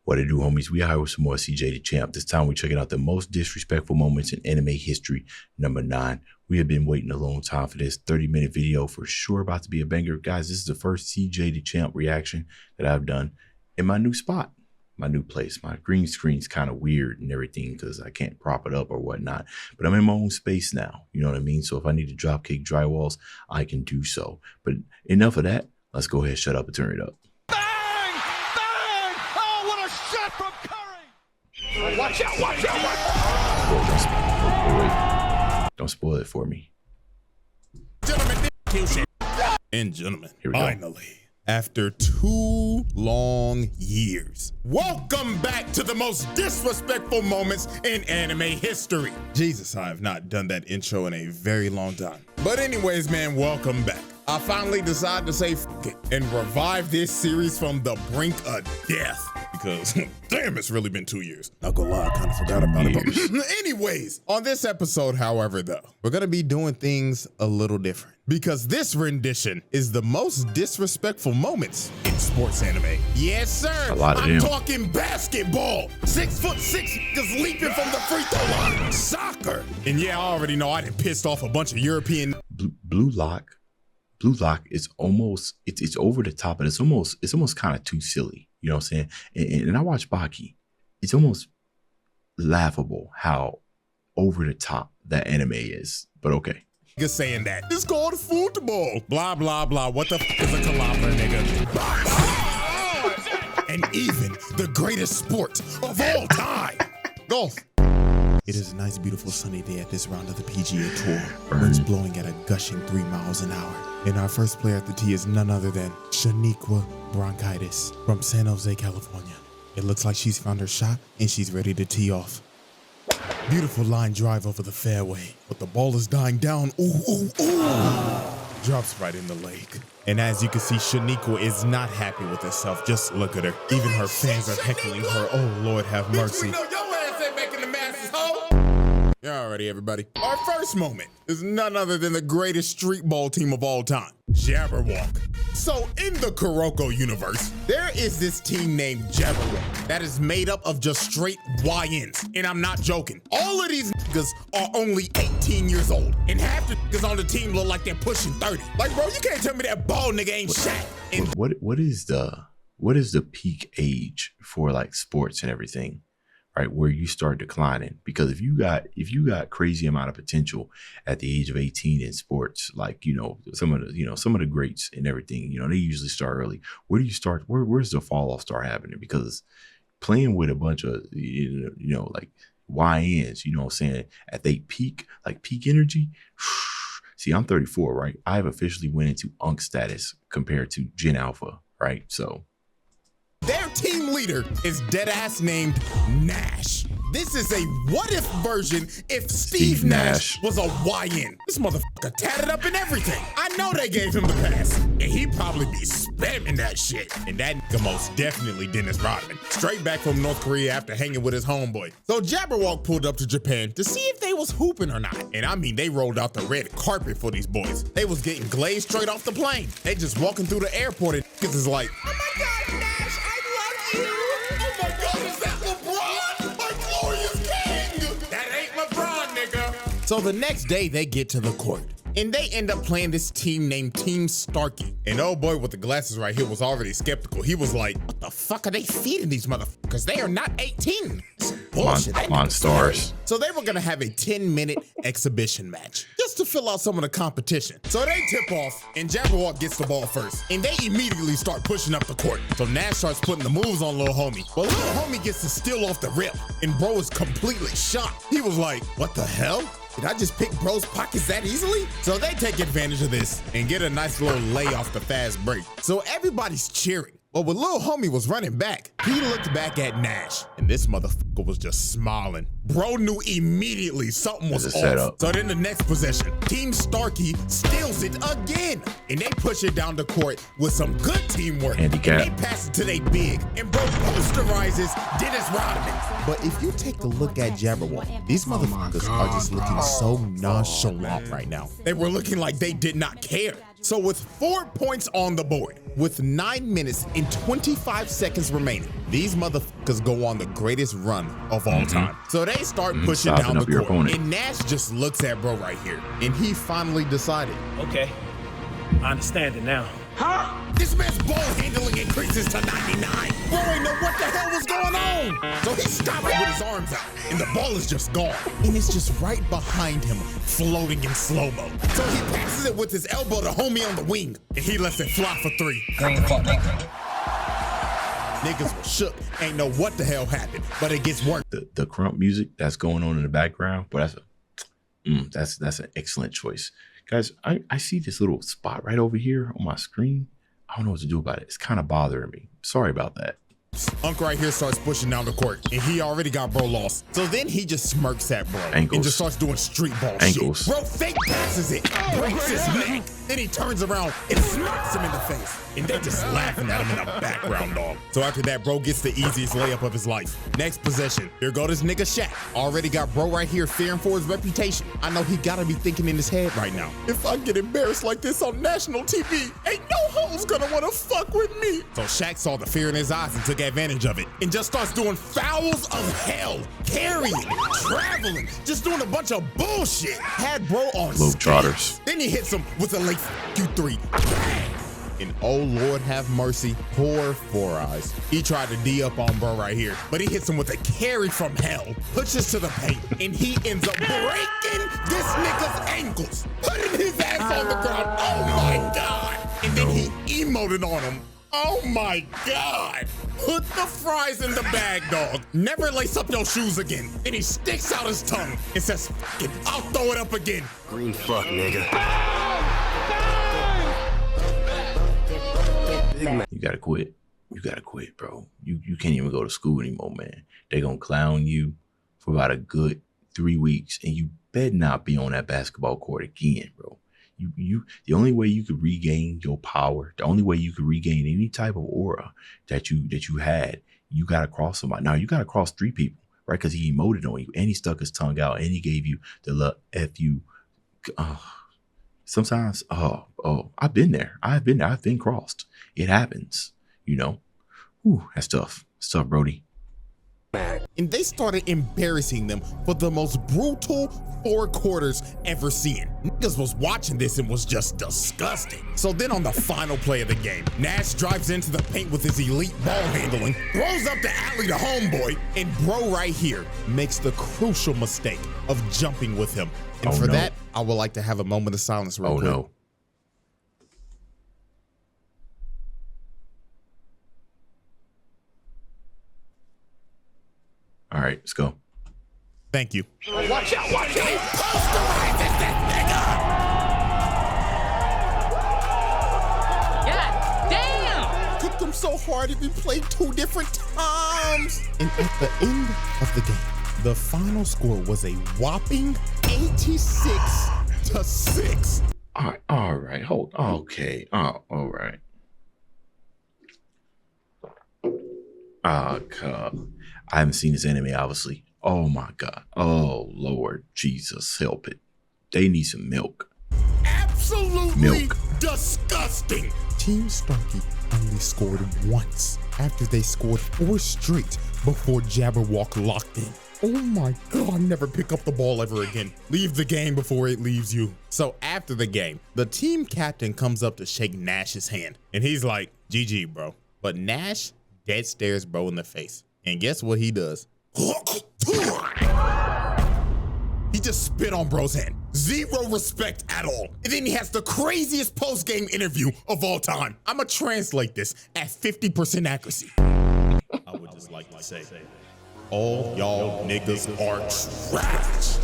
What it do, homies? We out here with some more CJ the Champ. This time we're checking out the most disrespectful moments in anime history, number 9. We have been waiting a long time for this 30-minute video, for sure about to be a banger. Guys, this is the first CJ the Champ reaction that I've done in my new spot, my new place. My green screen's kind of weird and everything because I can't prop it up or whatnot, but I'm in my own space now. You know what I mean? So if I need to drop kick drywalls, I can do so. But enough of that. Let's go ahead, shut up and turn it up. Watch out, watch out, watch out. Don't spoil it for me. Gentlemen, finally, after 2 long years, welcome back to the most disrespectful moments in anime history. Jesus, I have not done that intro in a very long time. But anyways, man, welcome back. I finally decided to say f it and revive this series from the brink of death. Because, damn, it's really been 2 years. Not gonna lie, I kind of forgot about it. Anyways, on this episode, however, though, we're gonna be doing things a little different. Because this rendition is the most disrespectful moments in sports anime. Yes, sir. I'm talking basketball. 6'6" just leaping from the free throw line. Soccer. And yeah, I already know I done pissed off a bunch of European. Blue Lock is almost, it's over the top, and it's almost kind of too silly. You know what I'm saying? And I watch Baki. It's almost laughable how over the top that anime is, but okay. Just saying that. It's called football. Blah, blah, blah. What the f is a kilometer, nigga? And even the greatest sport of all time, golf. It is a nice, beautiful, sunny day at this round of the PGA Tour. Winds blowing at a gushing 3 miles an hour. And our first player at the tee is none other than Shaniqua Bronchitis from San Jose, California. It looks like she's found her shot and she's ready to tee off. Beautiful line drive over the fairway, but the ball is dying down. Ooh, ooh, ooh. Drops right in the lake. And as you can see, Shaniqua is not happy with herself. Just look at her. Even her fans are heckling her. Oh, Lord have mercy. Yeah, alrighty, everybody. Our first moment is none other than the greatest street ball team of all time, Jabberwock. So in the Kuroko universe, there is this team named Jabberwock that is made up of just straight YNs. And I'm not joking. All of these niggas are only 18 years old. And half the niggas on the team look like they're pushing 30. Like, bro, you can't tell me that bald nigga ain't shot. And what is the peak age for like sports and everything? Right, where you start declining? Because if you got crazy amount of potential at the age of 18 in sports, like some of the greats and everything, they usually start early. Where do you start? Where's the fall off start happening? Because playing with a bunch of like YNs, you know what I'm saying, at they peak, like peak energy. See, I'm 34, right? I've officially went into UNC status compared to Gen Alpha, right? So their team leader is deadass named Nash. This is a what-if version if Steve Nash was a YN. This motherfucker tatted up and everything. I know they gave him the pass, and he'd probably be spamming that shit. And that nigga most definitely Dennis Rodman. Straight back from North Korea after hanging with his homeboy. So Jabberwock pulled up to Japan to see if they was hooping or not. And I mean, they rolled out the red carpet for these boys. They was getting glazed straight off the plane. They just walking through the airport and niggas is like, oh my God, Nash, I love you. Oh my God, is that LeBron? My glorious king. That ain't LeBron, nigga. So the next day they get to the court and they end up playing this team named Team Starkey. And oh boy with the glasses right here was already skeptical. He was like, what the fuck are they feeding these motherfuckers? They are not 18. Bullshit. Monstars. So they were gonna have a 10-minute exhibition match just to fill out some of the competition. So they tip off and Jabberwock gets the ball first and they immediately start pushing up the court. So Nash starts putting the moves on little homie. But little homie gets to steal off the rip and bro is completely shocked. He was like, what the hell? Did I just pick bro's pockets that easily? So they take advantage of this and get a nice little lay off the fast break. So everybody's cheering. But when little homie was running back, he looked back at Nash, and this motherfucker was just smiling. Bro knew immediately something was off. So then the next possession, Team Starkey steals it again, and they push it down the court with some good teamwork. Handicap. And they pass it to they big, and bro posterizes Dennis Rodman. But if you take a look at Jabberwock, these motherfuckers are just looking so nonchalant right now. They were looking like they did not care. So with 4 points on the board, with 9 minutes and 25 seconds remaining, these motherfuckers go on the greatest run of all time. So they start pushing down the court, and Nash just looks at bro right here, and he finally decided. Okay, I understand it now. Huh? This man's ball handling increases to 99. Bro ain't know what the hell was going on. So he stops with his arms out, and the ball is just gone. And it's just right behind him, floating in slow-mo. So he passes it with his elbow to homie on the wing, and he lets it fly for 3. Niggas were shook, ain't know what the hell happened, but it gets worse. The crump music that's going on in the background, but that's an excellent choice. Guys, I see this little spot right over here on my screen. I don't know what to do about it. It's kind of bothering me. Sorry about that. Unk right here starts pushing down the court, and he already got bro lost. So then he just smirks at bro and just starts doing street ball shit. Bro fake passes it, breaks his neck. Then he turns around and smacks him in the face. And they're just laughing at him in the background, dog. So after that, bro gets the easiest layup of his life. Next possession, here go this nigga Shaq. Already got bro right here fearing for his reputation. I know he gotta be thinking in his head right now, if I get embarrassed like this on national TV, ain't no hoes gonna wanna fuck with me. So Shaq saw the fear in his eyes and took advantage of it and just starts doing fouls of hell, carrying, traveling, just doing a bunch of bullshit. Had bro on Globetrotters. Then he hits him with a late Q3. Bang! And oh Lord have mercy, poor Four Eyes. He tried to D up on bro right here, but he hits him with a carry from hell, pushes to the paint, and he ends up breaking this nigga's ankles, putting his ass on the ground. Oh my God. And then he emoted on him. Oh my God. Put the fries in the bag, dog. Never lace up your shoes again. And he sticks out his tongue and says, I'll throw it up again. Green fuck, nigga. You gotta quit. You gotta quit, bro. You can't even go to school anymore, man. They're gonna clown you for about a good 3 weeks, and you better not be on that basketball court again, bro. The only way you could regain your power, the only way you could regain any type of aura that you had, you gotta cross somebody. Now you gotta cross 3 people, right? Because he emoted on you, and he stuck his tongue out, and he gave you the F you. Sometimes, I've been there. I've been crossed. It happens, you know. Whew, that's tough. It's tough, Brody. And they started embarrassing them for the most brutal 4 quarters ever seen. Niggas was watching this and was just disgusting. So then on the final play of the game, Nash drives into the paint with his elite ball handling, throws up the alley to homeboy, and bro right here makes the crucial mistake of jumping with him. And for that, I would like to have a moment of silence real quick. No. All right, let's go. Thank you. Watch out, watch out! Posterizes this nigga! God damn! Cooked him so hard he played 2 different times. And at the end of the game, the final score was a whopping 86-6. All right, hold. Okay, all right. I haven't seen this anime, obviously. Oh my God. Oh Lord Jesus, help it. They need some milk. Absolutely disgusting. Team Starkey only scored once after they scored 4 straight before Jabberwock locked in. Oh my God, never pick up the ball ever again. Leave the game before it leaves you. So after the game, the team captain comes up to shake Nash's hand, and he's like, GG, bro. But Nash dead stares bro in the face. And guess what he does? He just spit on bro's hand. 0 respect at all. And then he has the craziest post-game interview of all time. I'ma translate this at 50% accuracy. I would just like to say, all y'all niggas are trash.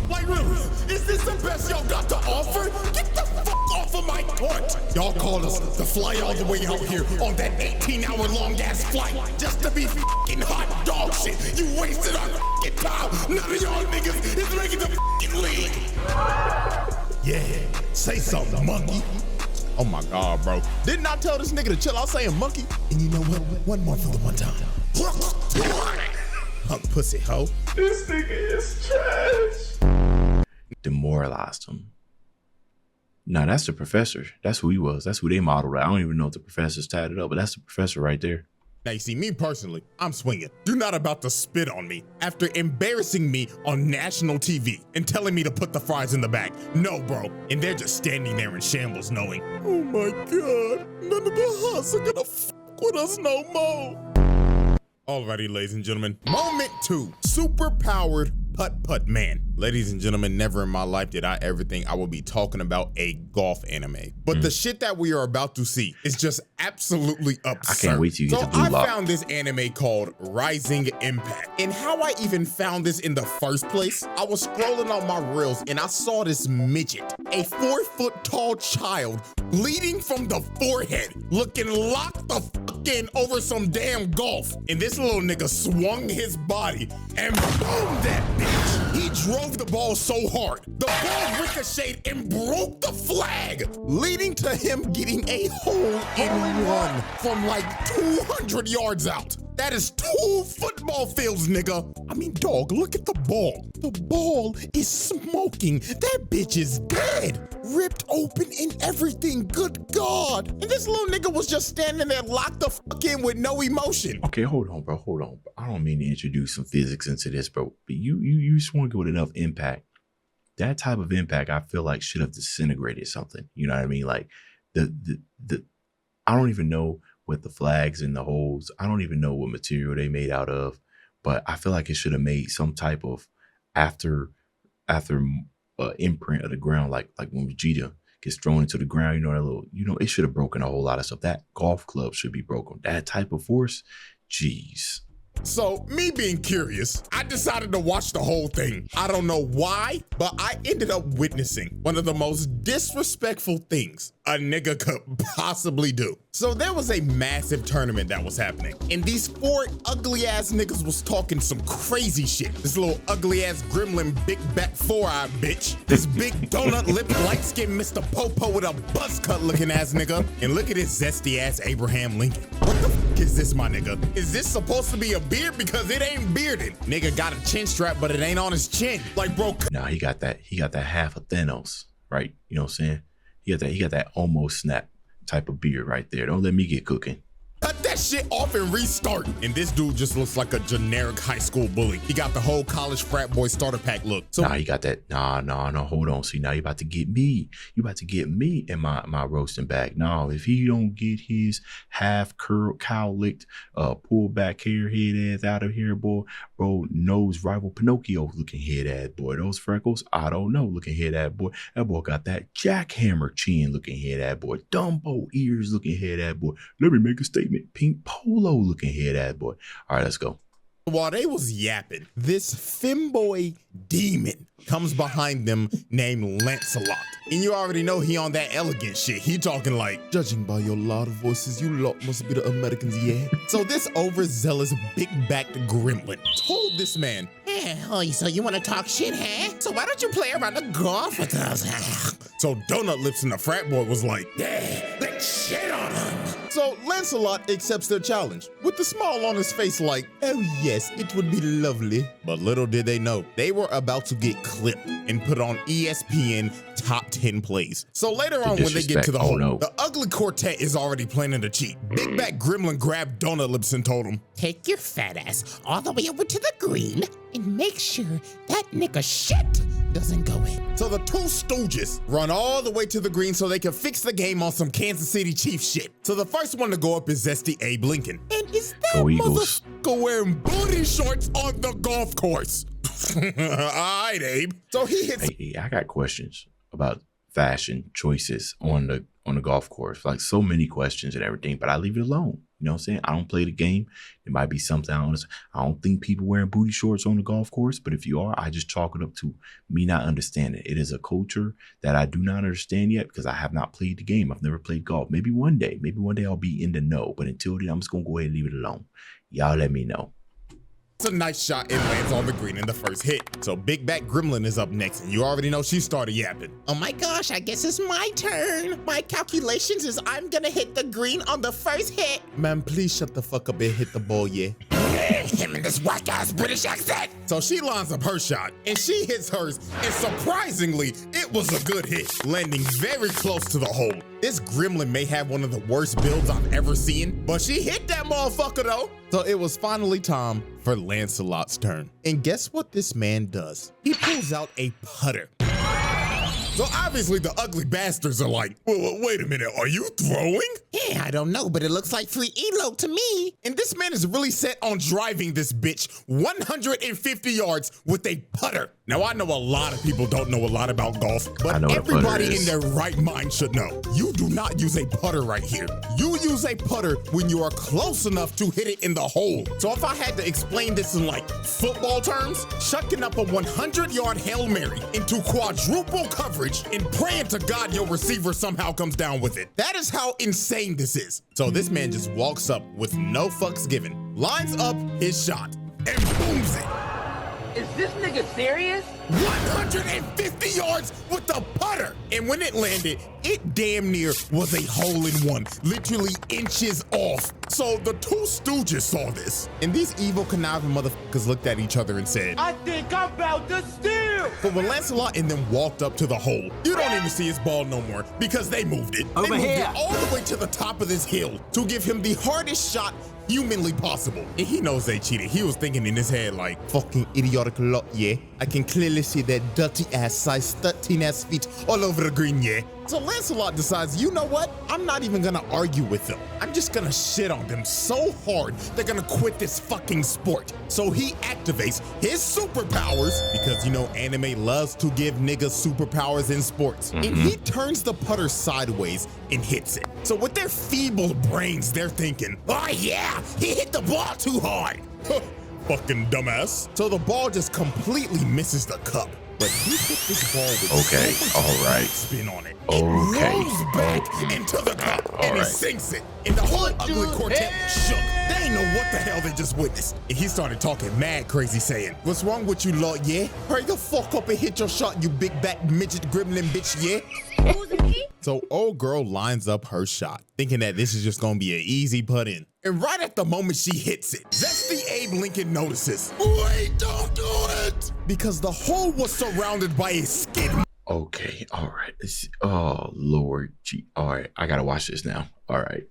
Like really, is this the best y'all got to offer? Get the fuck off of my court. Y'all called us to fly all the way out here on that 18-hour long ass flight just to be fucking hot dog shit. You wasted our fucking time. None of y'all niggas is making the fucking league. Yeah, say something, monkey. Oh my God, bro. Didn't I tell this nigga to chill out saying monkey? And you know what? One more for the one time. Punk pussy hoe. This nigga is trash. Demoralized him. No, that's the professor. That's who he was. That's who they modeled. I don't even know if the professor's tied it up, but that's the professor right there. Now, you see, me personally, I'm swinging. You're not about to spit on me after embarrassing me on national TV and telling me to put the fries in the bag. No, bro. And they're just standing there in shambles knowing, oh my God, none of the huts are gonna f with us no more. Alrighty, ladies and gentlemen, moment 2, super-powered putt-putt man. Ladies and gentlemen, never in my life did I ever think I would be talking about a golf anime. But the shit that we are about to see is just absolutely absurd. I can't wait till you get so the blue lock. I found this anime called Rising Impact. And how I even found this in the first place, I was scrolling on my reels and I saw this midget, a 4-foot-tall child, bleeding from the forehead, looking locked the fuck in over some damn golf. And this little nigga swung his body and boom that bitch. He drove the ball so hard, the ball ricocheted and broke the flag, leading to him getting a hole-in-one from like 200 yards out. That is 2 football fields, nigga. I mean, dog, look at the ball. The ball is smoking. That bitch is dead. Ripped open and everything. Good God. And this little nigga was just standing there locked the fuck in with no emotion. Okay, hold on, bro. Hold on. I don't mean to introduce some physics into this, bro. But you just want to go with enough impact. That type of impact, I feel like should have disintegrated something. You know what I mean? Like the I don't even know what the flags and the holes. I don't even know what material they made out of, but I feel like it should have made some type of after imprint of the ground, like when Vegeta gets thrown into the ground. You know that little. You know it should have broken a whole lot of stuff. That golf club should be broken. That type of force, jeez. So, me being curious, I decided to watch the whole thing. I don't know why, but I ended up witnessing one of the most disrespectful things a nigga could possibly do. So there was a massive tournament that was happening, and these 4 ugly-ass niggas was talking some crazy shit. This little ugly-ass gremlin, big back 4-eye bitch. This big donut-lipped, light-skinned Mr. Popo with a buzz cut-looking ass nigga. And look at this zesty-ass Abraham Lincoln. What the fuck is this, my nigga? Is this supposed to be a beard? Because it ain't bearded. Nigga got a chin strap, but it ain't on his chin. Like, bro. Nah, he got that half of Thanos, right? You know what I'm saying? He got that almost snap type of beard right there. Don't let me get cooking. Cut that shit off and restart. And this dude just looks like a generic high school bully. He got the whole college frat boy starter pack look. So nah, he got that. Nah, hold on. See, now you about to get me. You about to get me in my roasting bag. No, if he don't get his half curl, cow licked, pull back hair head ass out of here, boy, bro, nose rival Pinocchio looking head ass boy. Those freckles, I don't know looking head ass boy. That boy got that jackhammer chin looking head ass boy. Dumbo ears looking head ass boy. Let me make a statement. Pink polo looking head ass boy. All right, let's go. While they was yapping, this femboy demon comes behind them named Lancelot. And you already know he on that elegant shit. He talking like, judging by your loud voices, you lot must be the Americans, yeah? So this overzealous, big-backed gremlin told this man, so you want to talk shit, huh? So why don't you play around the golf with us, huh? So Donut Lips and the frat boy was like, yeah, let's shit on him. So Lancelot accepts their challenge with a smile on his face like, oh yes, it would be lovely. But little did they know, they were about to get clipped and put on ESPN top 10 plays. So later on when they get to the hole, the ugly quartet is already planning to cheat. Big Back Gremlin grabbed Donut Lips and told him, take your fat ass all the way over to the green and make sure that nigga shit doesn't go in. So the 2 stooges run all the way to the green so they can fix the game on some Kansas City Chiefs shit. So the first one to go up is Zesty Abe Lincoln. And is that motherfucker wearing booty shorts on the golf course? All right, Abe. So he hits. Hey, I got questions about fashion choices on the golf course. Like so many questions and everything, but I leave it alone. You know what I'm saying? I don't play the game. It might be something I don't think people wearing booty shorts on the golf course, but if you are, I just chalk it up to me not understanding. It is a culture that I do not understand yet because I have not played the game. I've never played golf. Maybe one day I'll be in the know, but until then, I'm just going to go ahead and leave it alone. Y'all let me know. It's a nice shot and lands on the green in the first hit. So Big Back Gremlin is up next, and you already know she started yapping. Oh my gosh, I guess it's my turn. My calculations is I'm gonna hit the green on the first hit. Man, please shut the fuck up and hit the ball, yeah. him in this whack-ass British accent. So she lines up her shot, and she hits hers, and surprisingly, it was a good hit, landing very close to the hole. This gremlin may have one of the worst builds I've ever seen, but she hit that motherfucker though. So it was finally time for Lancelot's turn. And guess what this man does? He pulls out a putter. So obviously the ugly bastards are like, well, wait a minute, are you throwing? Yeah, I don't know, but it looks like free elo to me. And this man is really set on driving this bitch 150 yards with a putter. Now I know a lot of people don't know a lot about golf, but everybody in their right mind should know. You do not use a putter right here. You use a putter when you are close enough to hit it in the hole. So if I had to explain this in like football terms, chucking up a 100-yard Hail Mary into quadruple coverage and praying to God your receiver somehow comes down with it. That is how insane this is. So this man just walks up with no fucks given, lines up his shot, and booms it. Is this nigga serious? 150 yards with the putter. And when it landed, it damn near was a hole-in-one, literally inches off. So the two stooges saw this, and these evil conniving motherfuckers looked at each other and said, I think I'm about to steal. But when Lancelot and them walked up to the hole, you don't even see his ball no more because they moved it. Over they moved here. it all the way to the top of this hill to give him the hardest shot humanly possible. And he knows they cheated. He was thinking in his head like, fucking idiotic lot, yeah. I can clearly see their dirty ass size 13 ass feet all over the green, yeah. So Lancelot decides, you know what? I'm not even gonna argue with them. I'm just gonna shit on them so hard they're gonna quit this fucking sport. So he activates his superpowers, because you know anime loves to give niggas superpowers in sports. And he turns the putter sideways and hits it. So with their feeble brains, they're thinking, oh yeah, he hit the ball too hard. Fucking dumbass. So the ball just completely misses the cup. But he hit this ball with so much spin on it. It rolls back into the cup and he sinks it. And the whole ugly quartet shook. They ain't know what the hell they just witnessed. And he started talking mad crazy saying, what's wrong with you lot, yeah? Hurry the fuck up and hit your shot, you big back midget gremlin bitch, yeah? So old girl lines up her shot, thinking that this is just gonna be an easy put in. And right at the moment she hits it, Zesty Abe Lincoln notices, wait, don't do it! Because the hole was surrounded by a skid. Okay, all right. Oh, Lord. Gee. All right, I gotta watch this now. All right.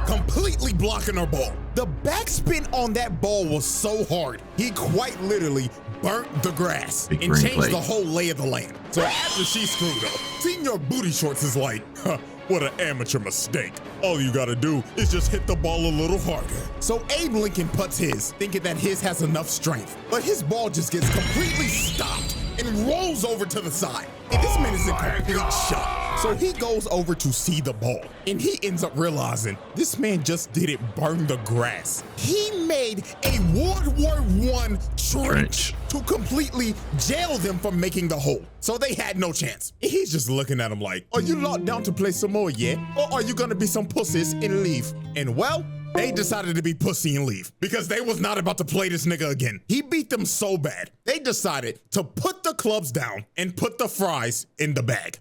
Completely blocking her ball. The backspin on that ball was so hard, he quite literally burnt the grass and changed the whole lay of the land. So after she screwed up, Senior Booty Shorts is like, huh, what an amateur mistake. All you gotta do is just hit the ball a little harder. So Abe Lincoln puts his, thinking that his has enough strength, but his ball just gets completely stopped and rolls over to the side. And this man is in complete shock. So he goes over to see the ball, and he ends up realizing this man just didn't burn the grass. He made a World War I trench to completely jail them from making the hole. So they had no chance. And he's just looking at him like, are you locked down to play some more, yeah? Or are you gonna be some pussies and leave? And well, they decided to be pussy and leave because they was not about to play this nigga again. He beat them so bad, they decided to put the clubs down and put the fries in the bag.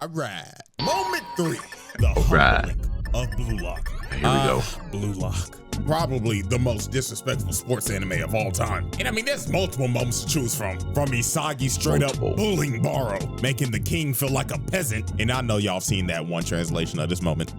All right. Moment 3, the humbling of Blue Lock. Here we go. Blue Lock. Probably the most disrespectful sports anime of all time. And I mean, there's multiple moments to choose from. From Isagi straight up bullying Baro, making the king feel like a peasant. And I know y'all seen that one translation of this moment.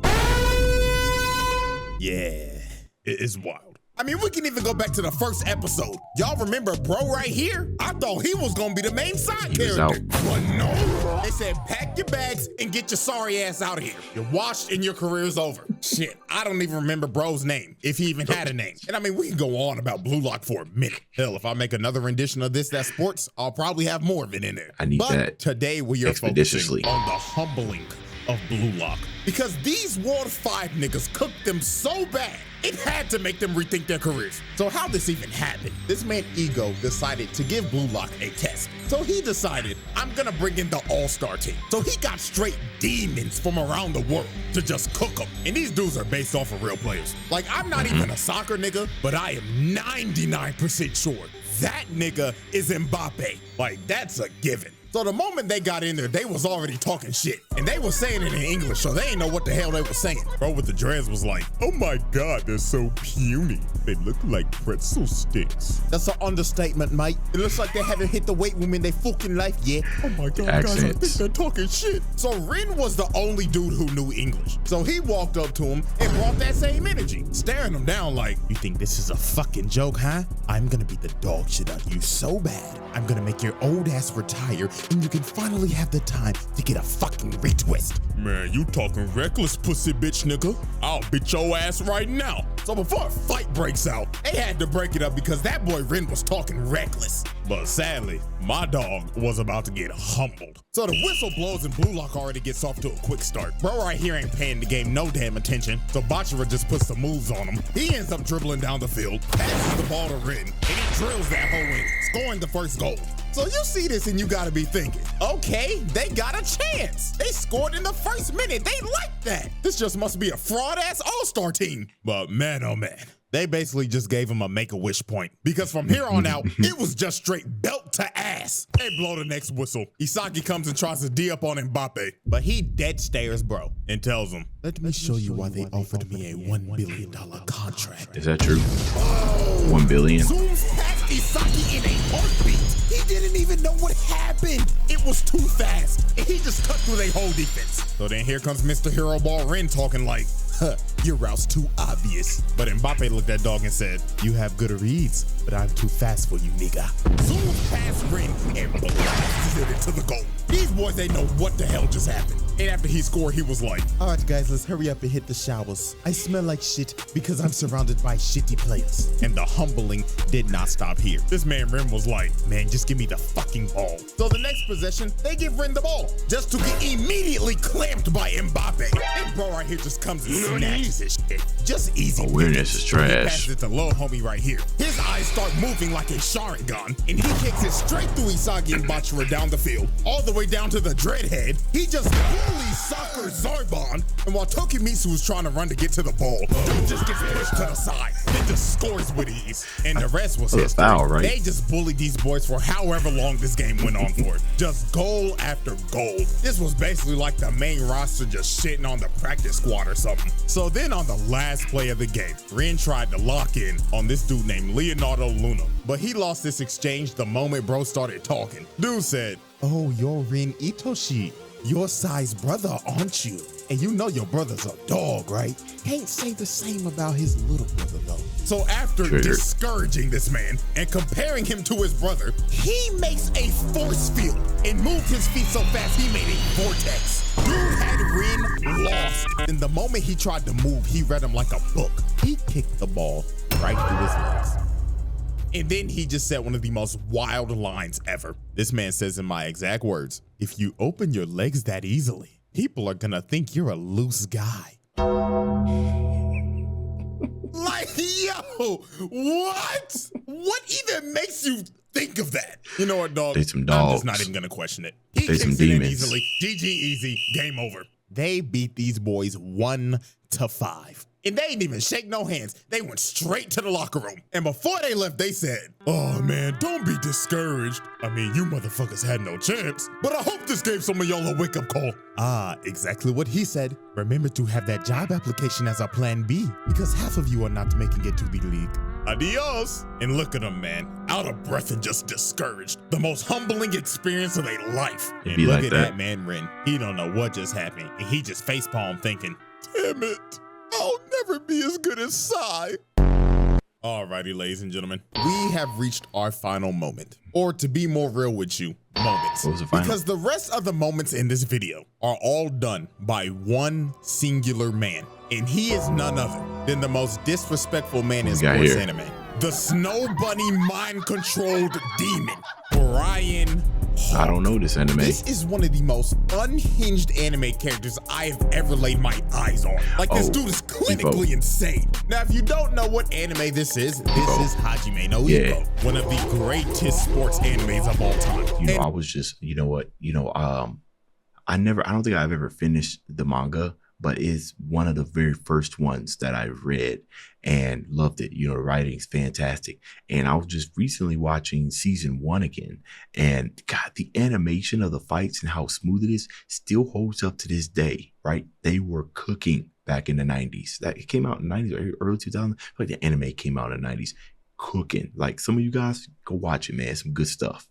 Yeah, it is wild. I mean, we can even go back to the first episode. Y'all remember bro right here? I thought he was gonna be the main side character. But no, they said pack your bags and get your sorry ass out of here. You're washed and your career's over. Shit, I don't even remember bro's name, if he even had a name. And I mean, we can go on about Blue Lock for a minute. Hell, if I make another rendition of this, that sports, I'll probably have more of it in there. I need that. But today we are focusing on the humbling of Blue Lock. Because these World 5 niggas cooked them so bad, it had to make them rethink their careers. So how this even happened? This man Ego decided to give Blue Lock a test. So he decided, I'm gonna bring in the all-star team. So he got straight demons from around the world to just cook them. And these dudes are based off of real players. Like, I'm not even a soccer nigga, but I am 99% sure that nigga is Mbappe. Like, that's a given. So the moment they got in there, they was already talking shit. And they was saying it in English, so they didn't know what the hell they were saying. Bro with the dreads was like, oh my God, they're so puny. They look like pretzel sticks. That's an understatement, mate. It looks like they haven't hit the weight room in their fucking life yet. Oh my God, guys, I think they're talking shit. So Ren was the only dude who knew English. So he walked up to him and brought that same energy, staring him down like, you think this is a fucking joke, huh? I'm gonna beat the dog shit out of you so bad. I'm gonna make your old ass retire and you can finally have the time to get a fucking retwist. Man, you talking reckless, pussy bitch nigga. I'll beat your ass right now. So before a fight breaks out, they had to break it up because that boy Ren was talking reckless. But sadly, my dog was about to get humbled. So the whistle blows and Blue Lock already gets off to a quick start. Bro right here ain't paying the game no damn attention, so Bachira just puts some moves on him. He ends up dribbling down the field, passes the ball to Ren, and he drills that hole in, scoring the first goal. So you see this and you gotta be thinking, okay, they got a chance. They scored in the first minute. They like that. This just must be a fraud-ass all-star team. But man, oh man, they basically just gave him a make-a-wish point because from here on out, it was just straight belt to ass. They blow the next whistle. Isagi comes and tries to D up on Mbappe, but he dead stares bro and tells him, let me show you why they offered me a $1 billion contract. Is that true? 1 billion? Zooms past Isagi in a heartbeat. He didn't even know what happened. It was too fast, and he just cut through their whole defense. So then here comes Mr. Hero Ball Ren talking like, huh, your route's too obvious. But Mbappe looked at dog and said, you have good reads, but I'm too fast for you, nigga. Zooms past Ren and blasts it into the goal. These boys, they know what the hell just happened. And after he scored, he was like, all right, guys, let's hurry up and hit the showers. I smell like shit because I'm surrounded by shitty players. And the humbling did not stop here. This man Ren was like, man, just give me the fucking ball. So the next possession, they give Ren the ball just to get immediately clamped by Mbappe. And bro right here just comes and snatches his shit. Just easy. Awareness is trash. He passes it to little homie right here. His eyes start moving like a Sharingan, and he kicks it straight through Isagi and Bachira down the field, all the way down to the dreadhead. He just fully soccer Zarbon, and while Tokimitsu was trying to run to get to the ball, dude just gets pushed to the side, then just scores with ease. And the rest was history. Foul, right? They just bullied these boys for however long this game went on for. Just goal after goal. This was basically like the main roster just shitting on the practice squad or something. So then on the last play of the game, Ren tried to lock in on this dude named Leonardo Luna, but he lost this exchange the moment bro started talking. Dude said, oh, you're Ren Itoshi. Your size brother, aren't you? And you know your brother's a dog, right? Can't say the same about his little brother, though. So after discouraging this man and comparing him to his brother, he makes a force field and moved his feet so fast he made a vortex. Dude had Ren lost. And the moment he tried to move, he read him like a book. He kicked the ball right through his legs. And then he just said one of the most wild lines ever. This man says in my exact words, if you open your legs that easily, people are gonna think you're a loose guy. Like, yo, what? What even makes you think of that? You know what, dog? They some dogs. I'm just not even gonna question it. He They some kicks it in demons. easily. GG easy, game over. They beat these boys 1-5. And they didn't even shake no hands. They went straight to the locker room. And before they left, they said, oh man, don't be discouraged. I mean, you motherfuckers had no chance. But I hope this gave some of y'all a wake-up call. Ah, exactly what he said. Remember to have that job application as our plan B, because half of you are not making it to the league. Adios. And look at him, man. Out of breath and just discouraged. The most humbling experience of their life. It'd And be look like at that. that man, Ren. He don't know what just happened. And he just facepalm thinking, damn it. I'll never be as good as Sai. Alrighty, ladies and gentlemen, we have reached our final moment. Or to be more real with you, moments. What was the final? Because the rest of the moments in this video are all done by one singular man. And he is none other than the most disrespectful man in What we got sports here? anime. The Snow Bunny mind-controlled demon, Brian. I don't know this anime. This is one of the most unhinged anime characters I have ever laid my eyes on. Like, this Oh, dude is clinically insane. Now, if you don't know what anime this is Hajime no Yeah. Ippo, one of the greatest sports animes of all time. You know, And I was just, you know what, I don't think I've ever finished the manga, but it's one of the very first ones that I read and loved it. The writing's fantastic. And I was just recently watching season 1 again, and God, the animation of the fights and how smooth it is still holds up to this day, right? They were cooking back in the 90s. That it came out in the 90s or early 2000s. Like the anime came out in the 90s, cooking. Like some of you guys, go watch it, man. Some good stuff.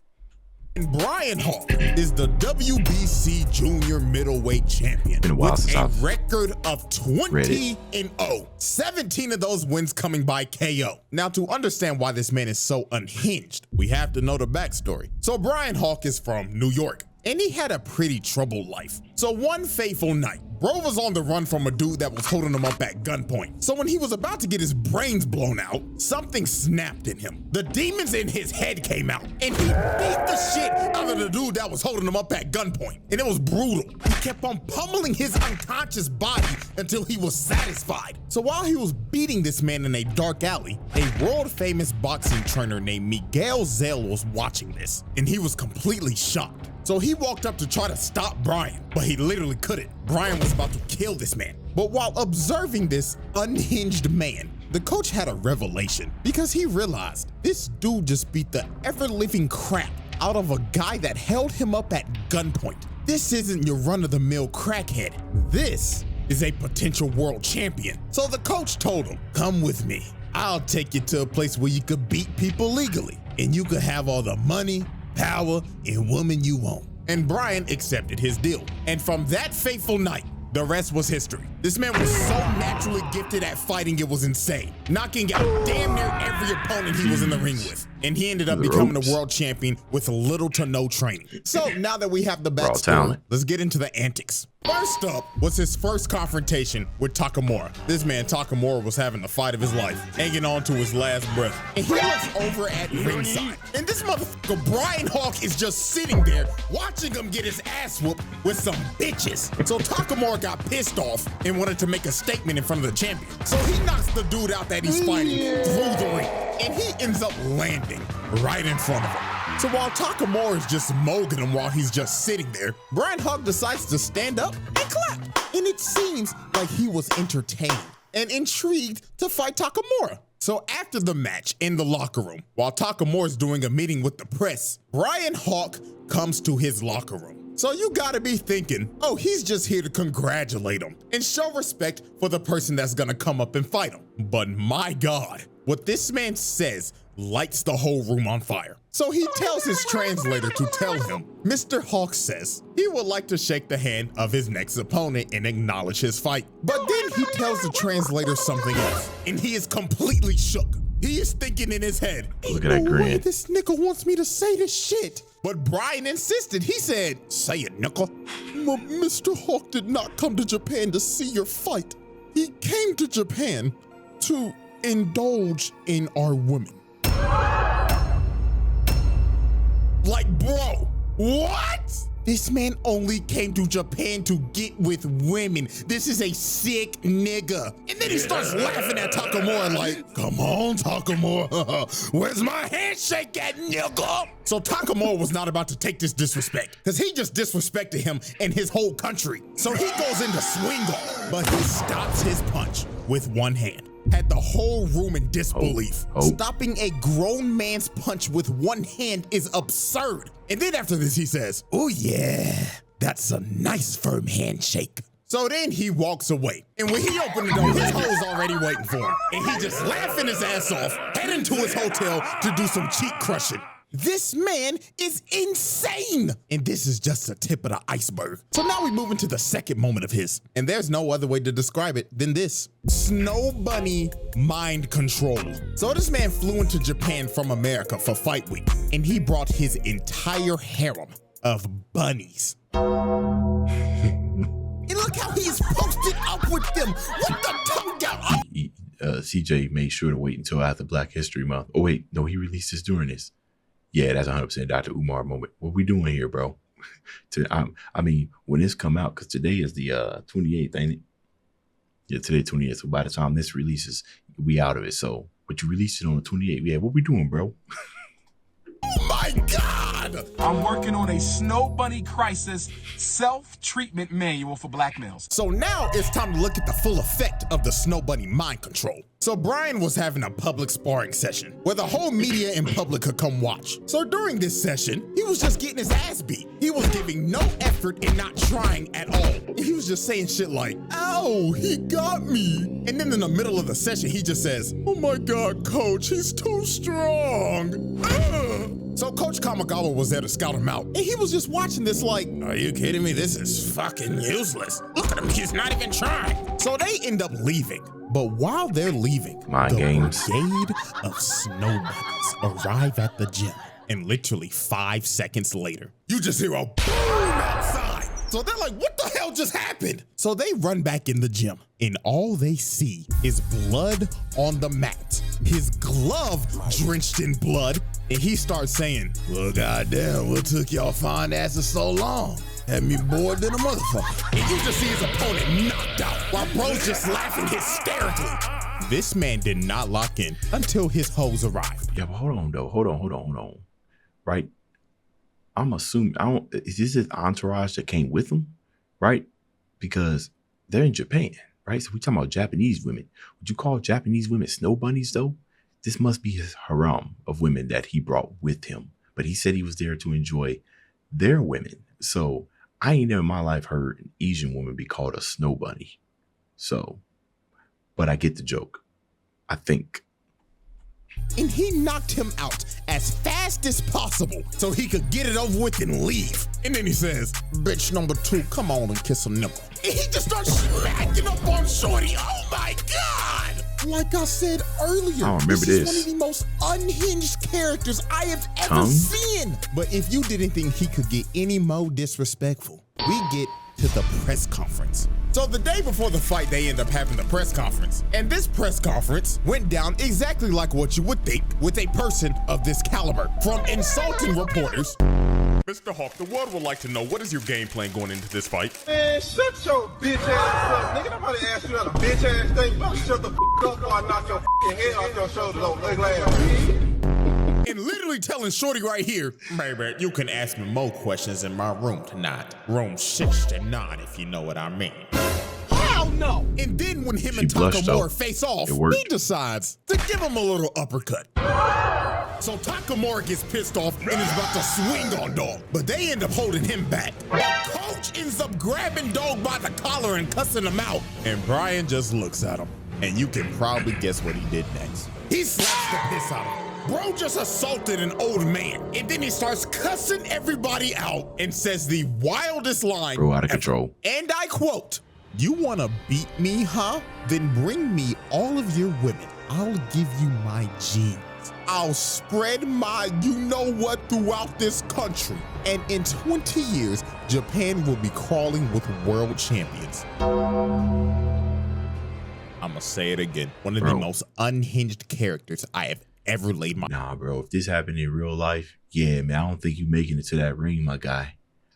And Brian Hawk is the WBC junior middleweight champion Been a while with since a I've record of 20-0. 17 of those wins coming by KO. Now, to understand why this man is so unhinged, we have to know the backstory. So Brian Hawk is from New York, and he had a pretty troubled life. So one fateful night, bro was on the run from a dude that was holding him up at gunpoint. So when he was about to get his brains blown out, something snapped in him. The demons in his head came out, and he beat the shit out of the dude that was holding him up at gunpoint. And it was brutal. He kept on pummeling his unconscious body until he was satisfied. So while he was beating this man in a dark alley, a world famous boxing trainer named Miguel Zell was watching this, and he was completely shocked. So he walked up to try to stop Brian, but he literally couldn't. Brian was about to kill this man. But while observing this unhinged man, the coach had a revelation because he realized this dude just beat the ever-living crap out of a guy that held him up at gunpoint. This isn't your run-of-the-mill crackhead. This is a potential world champion. So the coach told him, "Come with me. I'll take you to a place where you could beat people legally, and you could have all the money, power, and woman you want." And Brian accepted his deal. And from that fateful night, the rest was history. This man was so naturally gifted at fighting, it was insane, knocking out damn near every opponent he was in the ring with. And he ended up becoming a world champion with little to no training. So now that we have the backstory, let's get into the antics. First up was his first confrontation with Takamura. This man Takamura was having the fight of his life, hanging on to his last breath. And he looks over at ringside, and this motherfucker Brian Hawk is just sitting there watching him get his ass whooped with some bitches. So Takamura got pissed off and wanted to make a statement in front of the champion. So he knocks the dude out that he's fighting through the ring, and he ends up landing right in front of him. So while Takamura is just mogging him while he's just sitting there, Brian Hawk decides to stand up and clap. And it seems like he was entertained and intrigued to fight Takamura. So after the match in the locker room, while Takamura is doing a meeting with the press, Brian Hawk comes to his locker room. So you gotta be thinking, oh, he's just here to congratulate him and show respect for the person that's gonna come up and fight him. But my God, what this man says lights the whole room on fire. So he tells his translator to tell him, Mr. Hawk says he would like to shake the hand of his next opponent and acknowledge his fight. But then he tells the translator something else, and he is completely shook. He is thinking in his head, look at that grin. This nigga wants me to say this shit. But Brian insisted. He said, say it, nickel. Mr. Hawk did not come to Japan to see your fight. He came to Japan to indulge in our women. Like, bro, what? This man only came to Japan to get with women. This is a sick nigga. And then he starts laughing at Takamura like, come on, Takamura. Where's my handshake at, nigga? So Takamura was not about to take this disrespect because he just disrespected him and his whole country. So he goes into swing off, but he stops his punch with one hand. Had the whole room in disbelief. Stopping a grown man's punch with one hand is absurd. And then after this, he says, oh yeah, that's a nice firm handshake. So then he walks away. And when he opened the door, his hoe's already waiting for him. And he just laughing his ass off, heading to his hotel to do some cheek crushing. This man is insane. And this is just the tip of the iceberg. So now we move into the second moment of his. And there's no other way to describe it than this. Snow Bunny mind control. So this man flew into Japan from America for fight week. And he brought his entire harem of bunnies. And look how he's posted up with them. What the tongue out? CJ made sure to wait until after Black History Month. Oh wait, no, he released this during this. Yeah, that's 100% Dr. Umar moment. What we doing here, bro? I mean, when this come out, because today is the 28th, ain't it? Yeah, today 28th. So by the time this releases, we out of it. So, but you released it on the 28th. Yeah, what we doing, bro? Oh my God! I'm working on a Snow Bunny Crisis self-treatment manual for black males. So now it's time to look at the full effect of the Snow Bunny mind control. So Brian was having a public sparring session where the whole media and public could come watch. So during this session, he was just getting his ass beat. He was giving no effort and not trying at all. And he was just saying shit like, ow, he got me. And then in the middle of the session, he just says, oh my God, coach, he's too strong. So Coach Kamigawa was there to scout him out. And he was just watching this like, are you kidding me? This is fucking useless. Look at him, he's not even trying. So they end up leaving. But while they're leaving, Mind games. brigade of snow bunnies arrive at the gym. And literally 5 seconds later, you just hear a boom outside. So they're like, what the hell just happened? So they run back in the gym, and all they see is blood on the mat. His glove drenched in blood, and he starts saying, well, goddamn, what took y'all fine asses so long? Had me bored than a motherfucker. And you just see his opponent knocked out, while bro's just laughing hysterically. This man did not lock in until his hoes arrived. Yeah, but hold on though. Hold on. Right? I'm assuming is this his entourage that came with him? Right? Because they're in Japan, right? So we talking about Japanese women. Would you call Japanese women snow bunnies though? This must be his harem of women that he brought with him. But he said he was there to enjoy their women. So I ain't never in my life heard an Asian woman be called a snow bunny. So, but I get the joke, I think. And he knocked him out as fast as possible so he could get it over with and leave. And then he says, bitch number 2, come on and kiss a nipple. And he just starts smacking up on Shorty. Oh my God! Like I said earlier, I don't remember this. Is one of the most unhinged characters I have ever seen. But if you didn't think he could get any more disrespectful, we get to the press conference. So the day before the fight, they end up having the press conference. And this press conference went down exactly like what you would think with a person of this caliber. From insulting reporters. Mr. Hawk, the world would like to know, what is your game plan going into this fight? Man, shut your bitch ass up, nigga. Nobody asked you that a bitch ass thing. Don't shut the up before I knock your head off your shoulders, old ugly ass. And literally telling Shorty right here, baby, you can ask me more questions in my room tonight. Room 69, if you know what I mean. Hell no! And then when him and Takamura face off, he decides to give him a little uppercut. So Takamura gets pissed off and is about to swing on Dog, but they end up holding him back. But Coach ends up grabbing Dog by the collar and cussing him out. And Brian just looks at him, and you can probably guess what he did next. He slaps the piss out of him. Bro just assaulted an old man, and then he starts cussing everybody out and says the wildest line. Bro, out of control. And I quote, you wanna beat me, huh? Then bring me all of your women. I'll give you my genes. I'll spread my you-know-what throughout this country. And in 20 years, Japan will be crawling with world champions. I'ma say it again. One of the most unhinged characters I have ever laid my— Nah, bro, if this happened in real life, yeah, man, I don't think you making it to that ring, my guy.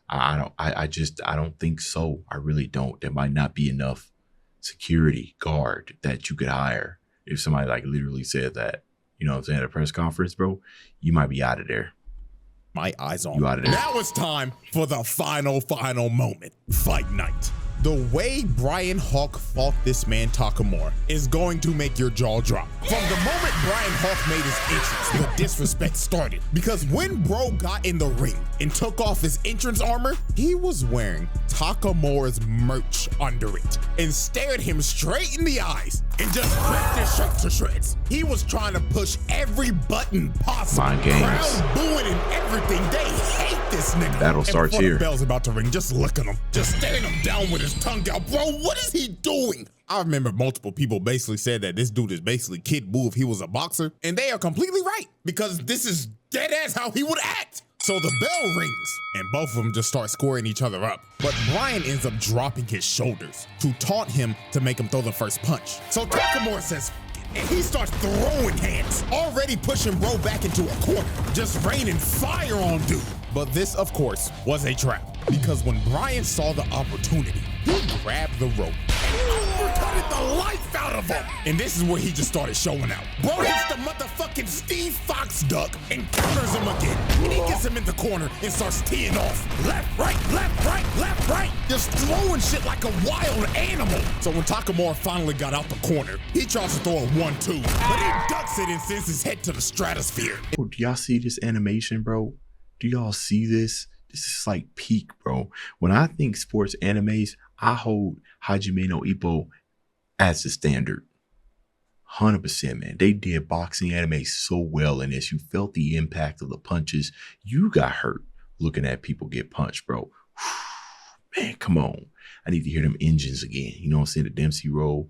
I don't think so. I really don't. There might not be enough security guard that you could hire if somebody like literally said that. You know what I'm saying? At a press conference, bro, you might be out of there. My eyes on. You out of there. Now it's time for the final moment. Fight night. The way Brian Hawk fought this man Takamura is going to make your jaw drop. From the moment Brian Hawk made his entrance, the disrespect started. Because when bro got in the ring and took off his entrance armor, he was wearing Takamura's merch under it and stared him straight in the eyes and just ripped his shirt to shreds. He was trying to push every button possible. Mind games. Crowd booing and everything. They hate this nigga. Battle starts here. The bell's about to ring. Just look at him. Just staring him down with his tongue out. Bro, what is he doing? I remember multiple people basically said that this dude is basically Kid Buu if he was a boxer. And they are completely right, because this is dead ass how he would act. So the bell rings and both of them just start squaring each other up. But Brian ends up dropping his shoulders to taunt him to make him throw the first punch. So Takamura says, and he starts throwing hands, already pushing bro back into a corner, just raining fire on dude. But this, of course, was a trap, because when Brian saw the opportunity, he grabbed the rope and uppercutted the life out of him. And this is where he just started showing out. Bro hits the motherfucking fucking Steve Fox duck and counters him again. And he gets him in the corner and starts teeing off. Left, right, left, right, left, right. Just throwing shit like a wild animal. So when Takamura finally got out the corner, he tries to throw a 1-2, but he ducks it and sends his head to the stratosphere. Oh, do y'all see this animation, bro? Do y'all see this? This is like peak, bro. When I think sports animes, I hold Hajime no Ippo as the standard. 100%, man. They did boxing anime so well in this. You felt the impact of the punches. You got hurt looking at people get punched, bro. Man, come on. I need to hear them engines again. You know what I'm saying? The Dempsey roll.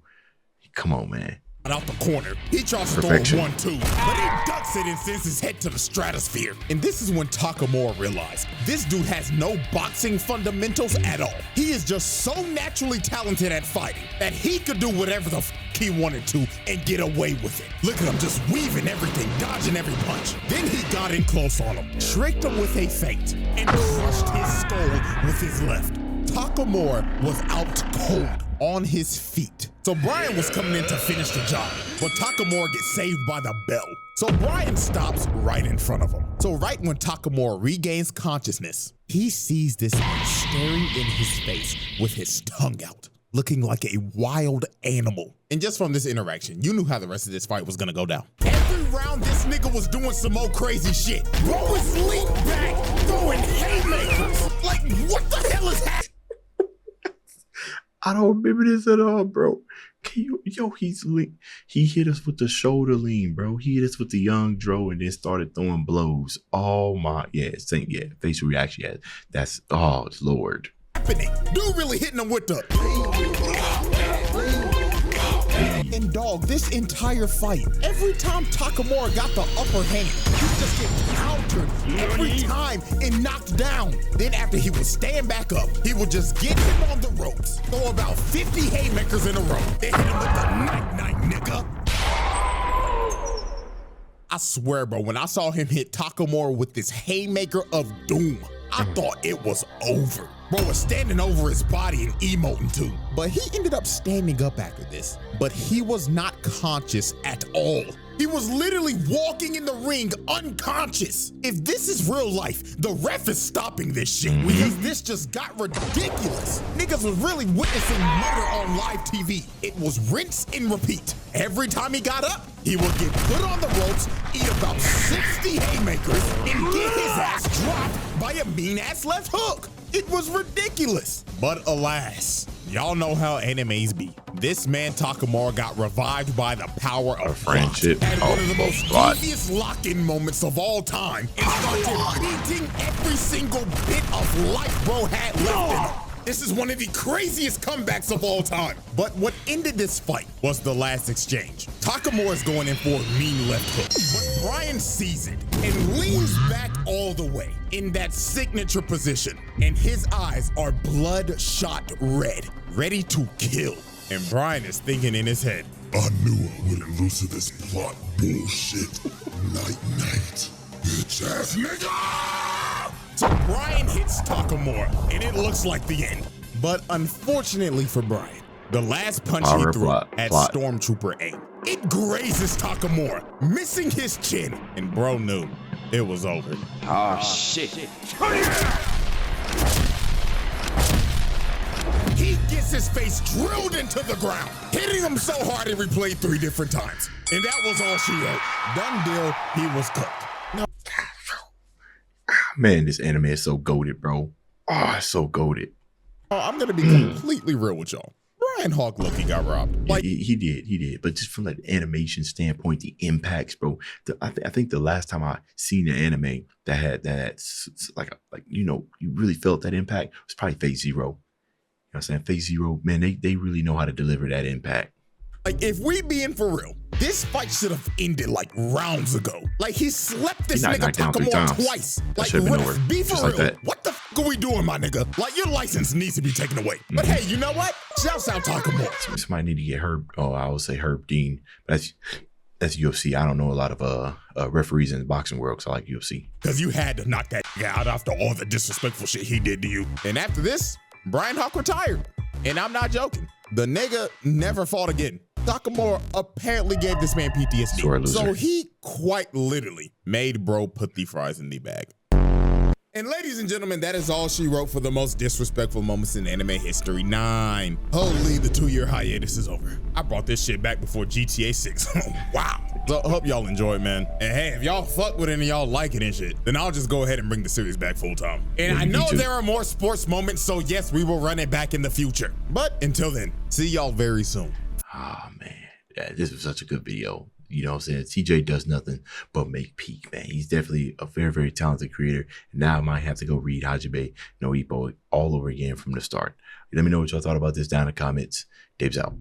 Come on, man. Out the corner, he tries to throw a 1-2, but he ducks it and sends his head to the stratosphere. And this is when Takamura realized this dude has no boxing fundamentals at all. He is just so naturally talented at fighting that he could do whatever the f he wanted to and get away with it. Look at him just weaving everything, dodging every punch. Then he got in close on him, tricked him with a feint, and crushed his skull with his left. Takamura was out cold on his feet. So Brian was coming in to finish the job, but Takamura gets saved by the bell. So Brian stops right in front of him. So right when Takamura regains consciousness, he sees this man staring in his face with his tongue out, looking like a wild animal. And just from this interaction, you knew how the rest of this fight was gonna go down. Every round, this nigga was doing some more crazy shit. Bro was leaned back, throwing haymakers. Like, what the hell is happening? I don't remember this at all, bro. He hit us with the shoulder lean, bro. He hit us with the young Dro and then started throwing blows. Oh my, facial reaction. Yeah, that's, oh Lord. Dude really hitting him with the. And dog, this entire fight, every time Takamura got the upper hand, he just get countered every time and knocked down. Then after he would stand back up, he would just get him on the ropes, throw about 50 haymakers in a row, then hit him with the night-night, nigga. I swear, bro, when I saw him hit Takamura with this haymaker of doom, I thought it was over. Bro was standing over his body and emoting too. But he ended up standing up after this. But he was not conscious at all. He was literally walking in the ring unconscious. If this is real life, the ref is stopping this shit because this just got ridiculous. Niggas was really witnessing murder on live TV. It was rinse and repeat. Every time he got up, he would get put on the ropes, eat about 60 haymakers, and get his ass dropped by a mean-ass left hook. It was ridiculous. But alas, y'all know how animes be. This man Takamura got revived by the power of friendship. At one of the most devious lock-in moments of all time and started beating every single bit of life bro had left in him. This is one of the craziest comebacks of all time. But what ended this fight was the last exchange. Takamura is going in for a mean left hook, but Brian sees it and leans back all the way in that signature position. And his eyes are bloodshot red, ready to kill. And Brian is thinking in his head, I knew I wouldn't lose to this plot bullshit. Night, bitch ass nigga! So Brian hits Takamura, and it looks like the end. But unfortunately for Brian, the last punch he threw at Stormtrooper aim, it grazes Takamura, missing his chin, and bro knew it was over. Oh, shit. He gets his face drilled into the ground, hitting him so hard it replayed 3 different times. And that was all she wrote. Done deal, he was cooked. No. Man, this anime is so goated, bro. Oh, it's so goated. I'm gonna be completely real with y'all. Brian Hawk Loki got robbed. Like he did. But just from the animation standpoint, the impacts, bro. I think the last time I seen an anime that had like you really felt that impact was probably Phase Zero. You know what I'm saying? Phase Zero, man, they really know how to deliver that impact. Like, if we being for real, this fight should have ended like rounds ago. Like, he slept this nigga Takamura twice. Like, be for real. What the f are we doing, my nigga? Like, your license needs to be taken away. But hey, you know what? Shouts out Takamura. Somebody need to get Herb. Oh, I would say Herb Dean. But that's UFC. I don't know a lot of referees in the boxing world, because I like UFC. Because you had to knock that guy out after all the disrespectful shit he did to you. And after this, Brian Hawk retired. And I'm not joking. The nigga never fought again. Sakamura apparently gave this man Sore PTSD. loser. So he quite literally made bro put the fries in the bag. And ladies and gentlemen, that is all she wrote for the most disrespectful moments in anime history. 9. Holy, the 2-year hiatus is over. I brought this shit back before GTA 6. Wow. So I hope y'all enjoy it, man. And hey, if y'all fuck with it and y'all like it and shit, then I'll just go ahead and bring the series back full time. And I know there are more sports moments, so yes, we will run it back in the future. But until then, see y'all very soon. Oh man, yeah, this was such a good video. You know what I'm saying? TJ does nothing but make peak, man. He's definitely a very, very talented creator. Now I might have to go read Hajime no Ippo all over again from the start. Let me know what y'all thought about this down in the comments. Dave's out.